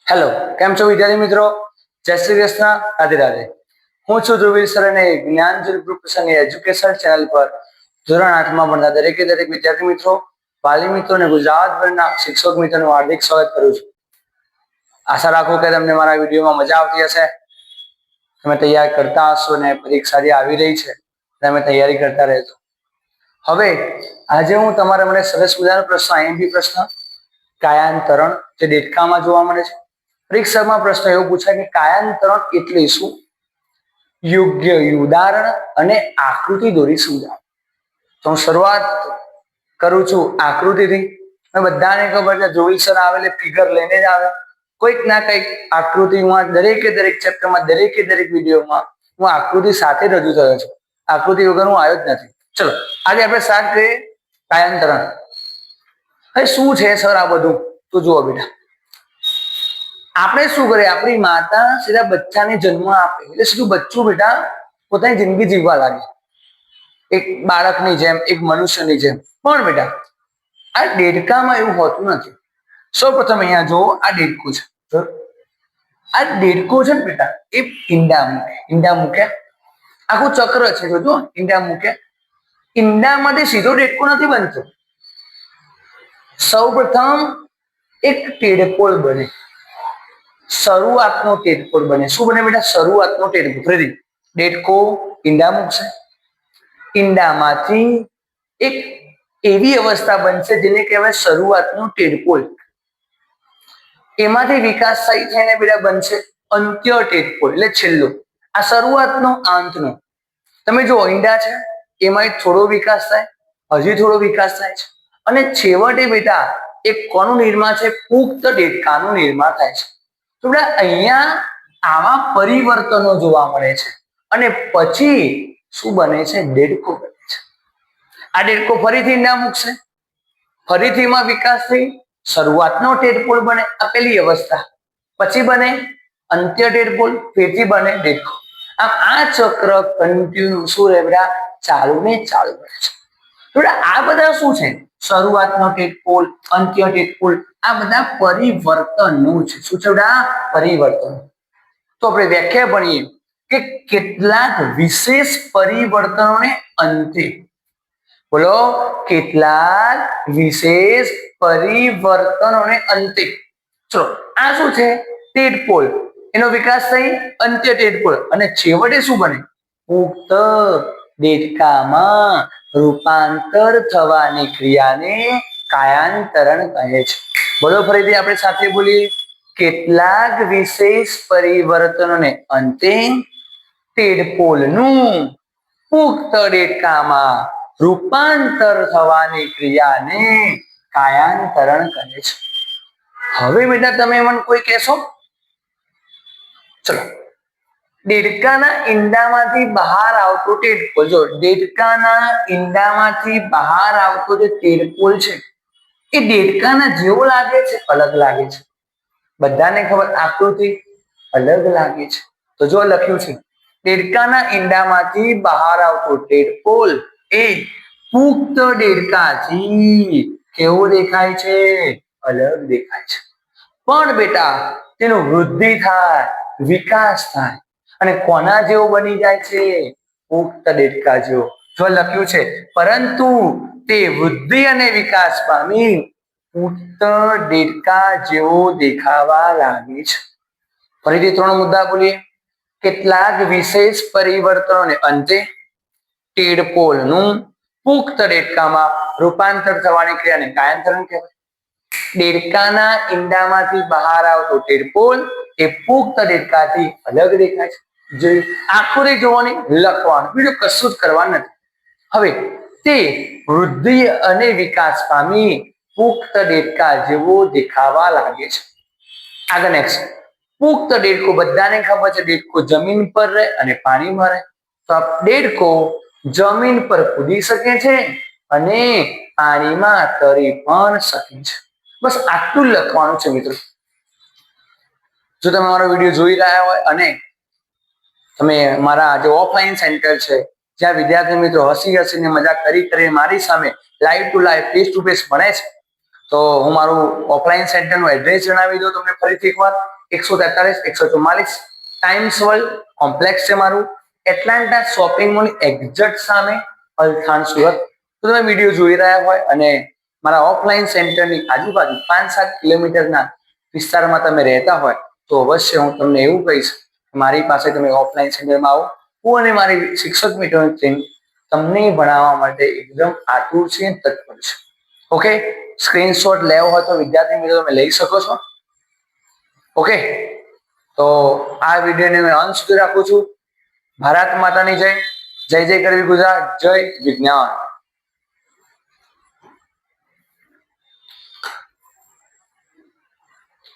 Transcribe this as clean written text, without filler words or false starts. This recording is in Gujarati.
હેલો, કેમ છો વિદ્યાર્થી મિત્રો? જય શ્રી કૃષ્ણ, રાધે રાધે. હું છું ધ્રુવીર સર અને જ્ઞાનજ્યોત ગ્રુપ એજ્યુકેશન ચેનલ પર ધોરણ 8 માં ભણતા દરેક વિદ્યાર્થી મિત્રો, વાલી મિત્રો અને ગુજરાતભરના શિક્ષક મિત્રોનું હાર્દિક સ્વાગત કરું છું. આશા રાખું કે તમને મારા વિડીયોમાં મજા આવતી હશે. તમે તૈયાર કરતા હશો ને પરીક્ષા જે આવી રહી છે તમે તૈયારી કરતા રહેજો. હવે આજે હું તમારા માટે સરસ મજાનો પ્રશ્ન આઈએમપી પ્રશ્ન કાયાંતરણ જે દેડકામાં જોવા મળે છે. પરીક્ષામાં પ્રશ્ન એવો પૂછાય કે કાયાંતરણ એટલે શું? યોગ્ય ઉદાહરણ અને આકૃતિ દોરી સમજાવો. તો હું શરૂઆત કરું છું આકૃતિથી. બધાને ખબર છે ધ્રુવીલ સર આવે એટલે ફિગર લઈને જ આવે. કોઈક ના કંઈક આકૃતિમાં દરેકે દરેક ચેપ્ટરમાં દરેકે દરેક વિડીયોમાં હું આકૃતિ સાથે રજૂ થયો છું. આકૃતિ વગર હું આવ્યો જ નથી. ચલો આજે આપણે સ્ટાર્ટ કરીએ કાયાંતરણ. હવે શું છે સર આ બધું? તો જુઓ બેટા, આપણે શું કરીએ, આપણી માતા સીધા બચ્ચાને જન્મ આપે એટલે સીધું બચ્ચું બેટા પોતાની જિંદગી જીવવા લાગે એક બાળકની જેમ, એક મનુષ્યની જેમ. પણ બેટા આ દેડકામાં એવું હોતું નથી. સૌ પ્રથમ અહીંયા જો આ દેડકું છે. આ દેડકો છે ને બેટા એ ઈંડા મૂકે આખું ચક્ર છે. જોજો ઈંડા મૂકે, ઈંડામાંથી સીધો દેડકો નથી બનતો. સૌ પ્રથમ એક ટેડપોળ બને, શરૂઆતનો ટેડપોળ બને. શું બને બેટા? શરૂઆતનો ટેડપોળ. દેડકો ઈંડા મૂકશે, ઈંડામાંથી એક એવી અવસ્થા બનશે જેને કહેવાય શરૂઆતનું ટેડપોળ. એમાંથી વિકાસ થઈ થઈને બેટા બનશે અંત્ય ટેડપોળ એટલે છેલ્લો. આ શરૂઆતનો અંતનો. તમે જો ઈંડા છે એમાં થોડો વિકાસ થાય, હજી થોડો વિકાસ થાય છે અને છેવટે બેટા એક કોનું નિર્માણ છે? પુખ્ત દેડકાનું નિર્માણ થાય છે. તો બેટા અહીંયા આવા પરિવર્તનો જોવા મળે છે અને પછી શું બને છે? દેડકો બને છે. આ દેડકો ફરીથી ઈંડા મૂકશે, ફરીથી એમાં વિકાસ થઈ શરૂઆતનો ટેડપોળ બને, આ પેલી અવસ્થા. પછી બને અંત્ય ટેડપોળ, ફરીથી બને દેડકો. આમ આ ચક્ર કન્ટિન્યુ શું રહે બેટા? ચાલુ ને ચાલુ રહે છે. આ બધા શું છે? શરૂઆતનો ટેડપોળ, અંત્ય ટેડપોળ, આ બધા પરિવર્તનો છે. શું છે બેટા? પરિવર્તન. તો આપણે વ્યાખ્યા ભણીએ કે કેટલાક વિશેષ પરિવર્તનોને અંતે, બોલો, કેટલાક વિશેષ પરિવર્તનોને અંતે. ચલો આ શું છે? ટેડપોળ. એનો વિકાસ થઈ અંત્ય ટેડપોળ અને છેવટે શું બને? પુખ્ત દેડકામાં રૂપાંતર થવાની ક્રિયાને કાયાંતરણ કહે છે. બોલો ફરીથી આપણે સાથે બોલીએ. કેટલાક વિશેષ પરિવર્તનોને અંતે ટેડપોળનું પુખ્ત દેડકામાં રૂપાંતર થવાની ક્રિયાને કાયાંતરણ કહે છે. હવે બેટા તમે મને કોઈ કહેશો? ચલો, દેડકાના ઈંડામાંથી બહાર આવતો ટેડપોળ. જો દેડકાના ઈંડામાંથી બહાર આવતો જે ટેડપોળ છે એ દેડકાના જેવો લાગે છે? અલગ લાગે છે. બધાને ખબર આકૃતિ અલગ લાગે છે. તો જો લખ્યું છે દેડકાના ઈંડામાંથી બહાર આવતો ટેડપોળ એ પુખ્ત દેડકાથી કેવો દેખાય છે? અલગ દેખાય છે. પણ બેટા તેનું વૃદ્ધિ થાય, વિકાસ થાય અને કોના જેવો બની જાય છે? પુખ્ત દેડકા જેવો. જો લખ્યું છે પરંતુ તે વૃદ્ધિ અને વિકાસ પામી પુખ્ત દેડકા જેવો દેખાવા લાગે છે. ફરીથી 3 મુદ્દા બોલીએ. કેટલાક વિશેષ પરિવર્તનોને અંતે ટેડપોળનું પુખ્ત દેડકામાં રૂપાંતર થવાની ક્રિયાને કાયાંતરણ કહેવાય. દેડકાના ઈંડામાંથી બહાર આવતો ટેડપોળ એ પુખ્ત દેડકાથી અલગ દેખાય છે. જે આકૃતિ જોવાની, લખવાનું, બીજું કશું જ કરવાનું નથી. હવે તે વૃદ્ધિ અને વિકાસ પામી પુખ્ત દેડકા જેવો દેખાવા લાગે છે. આગળ નેક્સ્ટ. પુખ્ત દેડકો, બધાને ખબર છે દેડકો જમીન પર રહે અને પાણીમાં રહે. તો દેડકો જમીન પર કૂદી શકે છે અને પાણીમાં તરી પણ શકે છે. બસ આટલું લખવાનું છે મિત્રો. જો તમે મારો વિડીયો જોઈ રહ્યા હોય અને તમે મારા જે ઓફલાઈન સેન્ટર છે જ્યાં વિદ્યાર્થી મિત્રો હસી હસીને મજાક કરી મારી સામે live to live face to face ભણે છે, તો હું મારું ઓફલાઈન સેન્ટરનું એડ્રેસ જણાવી દઉં તમને ફરીથી એકવાર. 143-144 ટાઈમ્સ વર્લ્ડ કોમ્પ્લેક્સ છે મારું, એટલાન્ટા શોપિંગ મોલ એક્ઝેક્ટ સામે, અલથાણ, સુરત. તો તમે વિડીયો જોઈ રહ્યા હોય અને મારા ઓફલાઈન સેન્ટરની આજુબાજુ 5-7 કિલોમીટરના વિસ્તારમાં તમે રહેતા હોય તો અવશ્ય હું તમને એવું કહીશ કે મારી પાસે તમે ઓફલાઈન સેન્ટરમાં આવો. હું અને મારી શિક્ષક મિત્રોની ટીમ તમને ભણાવવા માટે એકદમ આતુર છે, તત્પર છે. ઓકે, સ્ક્રીનશોટ લેવો હોય તો વિદ્યાર્થી મિત્રો તમે લઈ શકો છો. ઓકે, તો આ વિડીયોને મેં અંત સુધી રાખું છું. ભારત માતાની જય. જય જય કરવી ગુજરાત, જય વિજ્ઞાન.